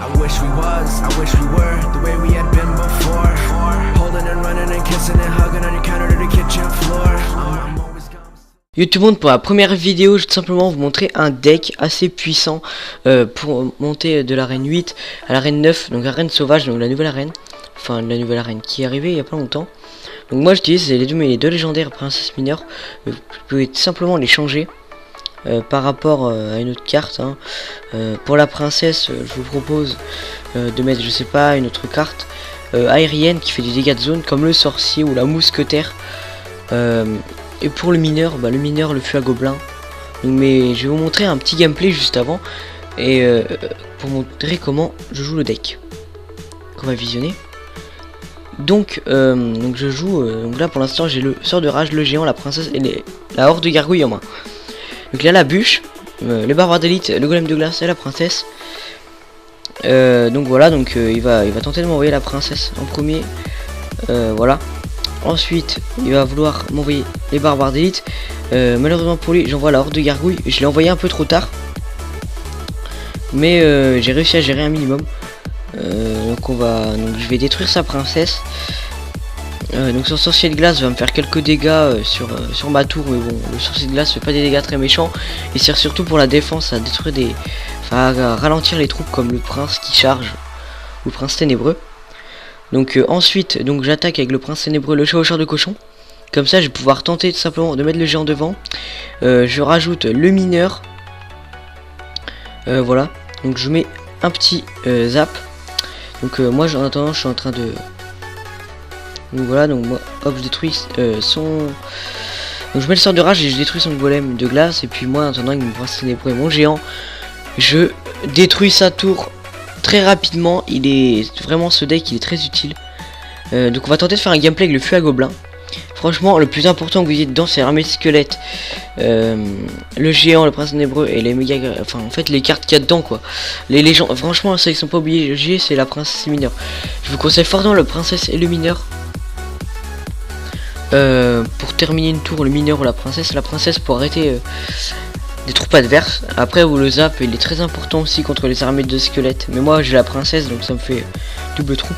I wish we was, I wish we were the way we had been before. Holding and running and kissing and hugging on your counter to the kitchen floor. Yo tout le monde, pour la première vidéo, je vais tout simplement vous montrer un deck assez puissant pour monter de l'arène 8 à l'arène 9, donc l'arène sauvage, donc la nouvelle arène, enfin la nouvelle arène qui est arrivée il y a pas longtemps. Donc moi j'utilise les deux légendaires princesse mineure, vous pouvez tout simplement les changer par rapport à une autre carte. Hein. Pour la princesse, je vous propose de mettre, je sais pas, une autre carte aérienne qui fait des dégâts de zone comme le sorcier ou la mousquetaire. Et pour le mineur, le feu à gobelin. Donc, mais je vais vous montrer un petit gameplay juste avant et pour montrer comment je joue le deck qu'on va visionner. Donc je joue. Donc là pour l'instant j'ai le sort de rage, le géant, la princesse et la horde de gargouilles en main. Donc là la bûche, les barbares d'élite, le golem de glace et la princesse. Donc voilà, donc il va tenter de m'envoyer la princesse en premier. Voilà. Ensuite, il va vouloir m'envoyer les barbares d'élite. Malheureusement pour lui, j'envoie la horde de gargouilles. Je l'ai envoyé un peu trop tard. Mais j'ai réussi à gérer un minimum. Donc je vais détruire sa princesse. Donc son sorcier de glace va me faire quelques dégâts sur ma tour. Mais bon, le sorcier de glace fait pas des dégâts très méchants. Il sert surtout pour la défense, à détruire à ralentir les troupes comme le prince qui charge. Ou le prince ténébreux. Donc ensuite, j'attaque avec le prince ténébreux, le chevaucheur de cochon. Comme ça je vais pouvoir tenter tout simplement de mettre le géant devant. Je rajoute le mineur. Voilà. Donc je mets un petit zap. Donc moi en attendant je suis en train de... Donc voilà, donc moi hop je détruis son... Donc je mets le sort de rage et je détruis son golem de glace. Et puis moi en attendant avec mon prince ténébreux et mon géant, je détruis sa tour très rapidement. Il est vraiment, ce deck il est très utile. Donc on va tenter de faire un gameplay avec le feu à gobelin. Franchement le plus important que vous ayez dedans c'est l'armée de squelette, le géant, le prince ténébreux et les méga, enfin en fait les cartes qu'il y a dedans quoi. Les légendes, franchement ceux qui sont pas obligés c'est la princesse et mineur. Je vous conseille fortement le princesse et le mineur. Pour terminer une tour, le mineur ou la princesse pour arrêter des troupes adverses. Après vous le zap, il est très important aussi contre les armées de squelettes. Mais moi j'ai la princesse donc ça me fait double troupe.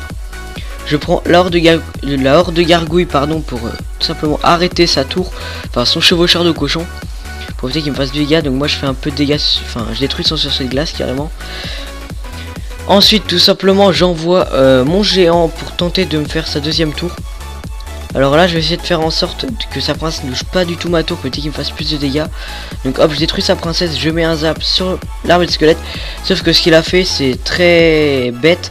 Je prends la horde de gargouilles pardon pour tout simplement arrêter sa tour, enfin son chevaucheur de cochon, pour éviter qu'il me fasse du dégâts. Donc moi je fais un peu de dégâts, enfin je détruis son sorcier de glace carrément. Ensuite tout simplement j'envoie mon géant pour tenter de me faire sa deuxième tour. Alors là je vais essayer de faire en sorte que sa princesse ne touche pas du tout ma tour, peut-être qu'il me fasse plus de dégâts. Donc hop je détruis sa princesse, je mets un zap sur l'armée de squelette. Sauf que ce qu'il a fait c'est très bête,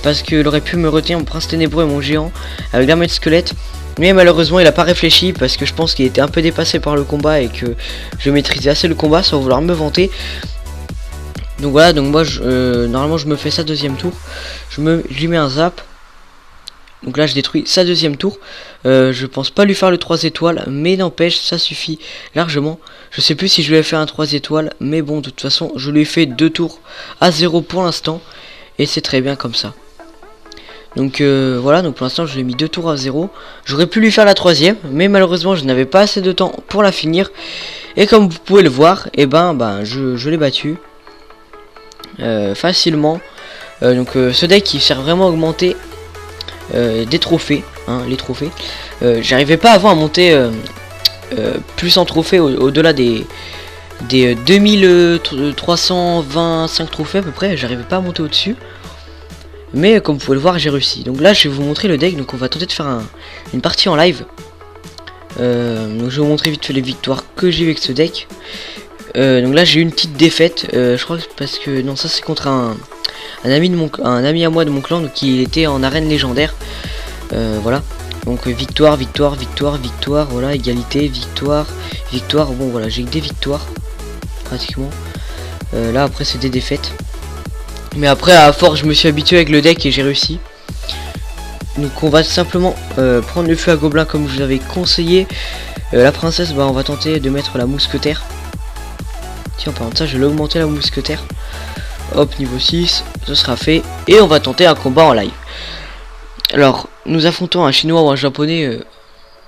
parce qu'il aurait pu me retenir mon prince ténébreux et mon géant avec l'armée de squelette. Mais malheureusement il a pas réfléchi, parce que je pense qu'il était un peu dépassé par le combat et que je maîtrisais assez le combat sans vouloir me vanter. Donc voilà, donc moi normalement je me fais sa deuxième tour, je lui mets un zap. Donc là je détruis sa deuxième tour. Je pense pas lui faire le 3 étoiles, mais n'empêche ça suffit largement. Je sais plus si je lui ai fait un 3 étoiles, mais bon de toute façon je lui ai fait 2 tours à 0 pour l'instant. Et c'est très bien comme ça. Donc voilà, donc pour l'instant je lui ai mis 2 tours à 0. J'aurais pu lui faire la troisième, mais malheureusement je n'avais pas assez de temps pour la finir. Et comme vous pouvez le voir, et je l'ai battu facilement. Donc ce deck il sert vraiment à augmenter des trophées, hein, les trophées. J'arrivais pas avant à monter plus en trophées au-delà des 2325 trophées à peu près. J'arrivais pas à monter au-dessus, mais comme vous pouvez le voir j'ai réussi. Donc là je vais vous montrer le deck, donc on va tenter de faire une partie en live. Donc je vais vous montrer vite fait les victoires que j'ai avec ce deck. Donc là j'ai eu une petite défaite, je crois que parce que non, ça c'est contre un ami à moi de mon clan, donc il était en arène légendaire. Voilà, donc victoire, voilà, égalité, victoire. Bon voilà, j'ai que des victoires pratiquement. Là après c'est des défaites, mais après à force je me suis habitué avec le deck et j'ai réussi. Donc on va simplement prendre le feu à gobelin comme je vous avais conseillé. La princesse, on va tenter de mettre la mousquetaire. Tiens, par contre ça je vais l'augmenter, la mousquetaire. Hop, niveau 6, ce sera fait. Et on va tenter un combat en live. Alors, nous affrontons un chinois ou un japonais,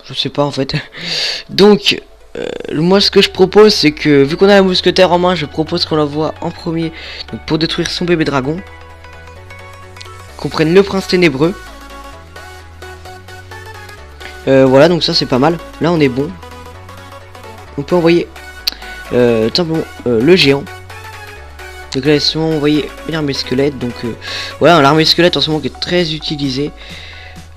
je sais pas en fait. Donc, moi ce que je propose c'est que, vu qu'on a la mousquetaire en main, je propose qu'on la voit en premier, donc pour détruire son bébé dragon. qu'on prenne le prince ténébreux. Voilà, donc ça c'est pas mal. Là on est bon. On peut envoyer simplement le géant. Donc là ils ont envoyé une armée squelette. Donc voilà, l'armée squelette en ce moment qui est très utilisée.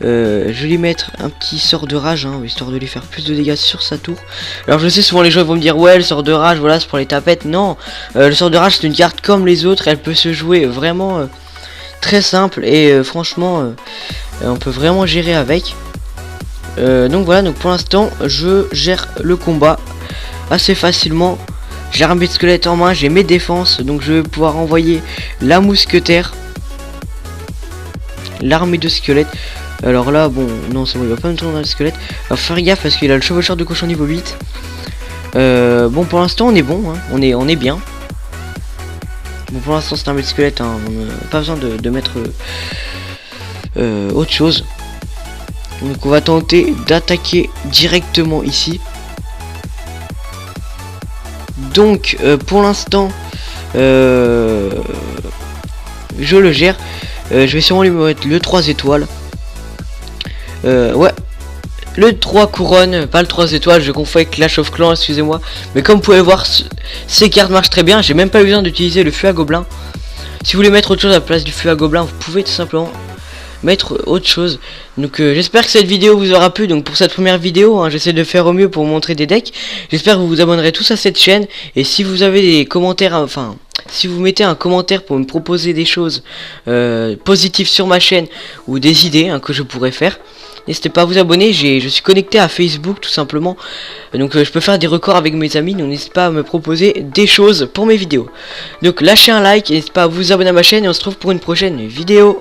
Je vais lui mettre un petit sort de rage, hein, histoire de lui faire plus de dégâts sur sa tour. Alors je sais, souvent les gens vont me dire ouais, le sort de rage, voilà, c'est pour les tapettes. Non, le sort de rage c'est une carte comme les autres. Elle peut se jouer vraiment très simple. Et franchement on peut vraiment gérer avec. Donc voilà, donc pour l'instant je gère le combat assez facilement. J'ai l'armée de squelette en main, j'ai mes défenses, donc je vais pouvoir envoyer la mousquetaire, l'armée de squelettes. Alors là bon, non c'est bon, il va pas me tourner dans le squelette. Il va faire gaffe parce qu'il a le chevaucheur de cochon niveau 8. Bon pour l'instant on est bon, hein. on est bien. Bon pour l'instant c'est l'armée de squelette, hein. On n'a pas besoin de mettre autre chose. Donc on va tenter d'attaquer directement ici. Donc pour l'instant je le gère. Je vais sûrement lui mettre le 3 étoiles. Ouais, le 3 couronnes, pas le 3 étoiles, je confonds avec Clash of Clans, excusez-moi. Mais comme vous pouvez voir, ces cartes marchent très bien. J'ai même pas eu besoin d'utiliser le feu à gobelin. Si vous voulez mettre autre chose à la place du feu à gobelin, vous pouvez tout simplement mettre autre chose. Donc j'espère que cette vidéo vous aura plu. Donc pour cette première vidéo, hein, j'essaie de faire au mieux pour vous montrer des decks. J'espère que vous vous abonnerez tous à cette chaîne. Et si vous avez des commentaires, enfin si vous mettez un commentaire pour me proposer des choses positives sur ma chaîne ou des idées, hein, que je pourrais faire, n'hésitez pas à vous abonner. Je suis connecté à Facebook tout simplement. Donc je peux faire des records avec mes amis. Donc n'hésitez pas à me proposer des choses pour mes vidéos. Donc lâchez un like, n'hésitez pas à vous abonner à ma chaîne et on se retrouve pour une prochaine vidéo.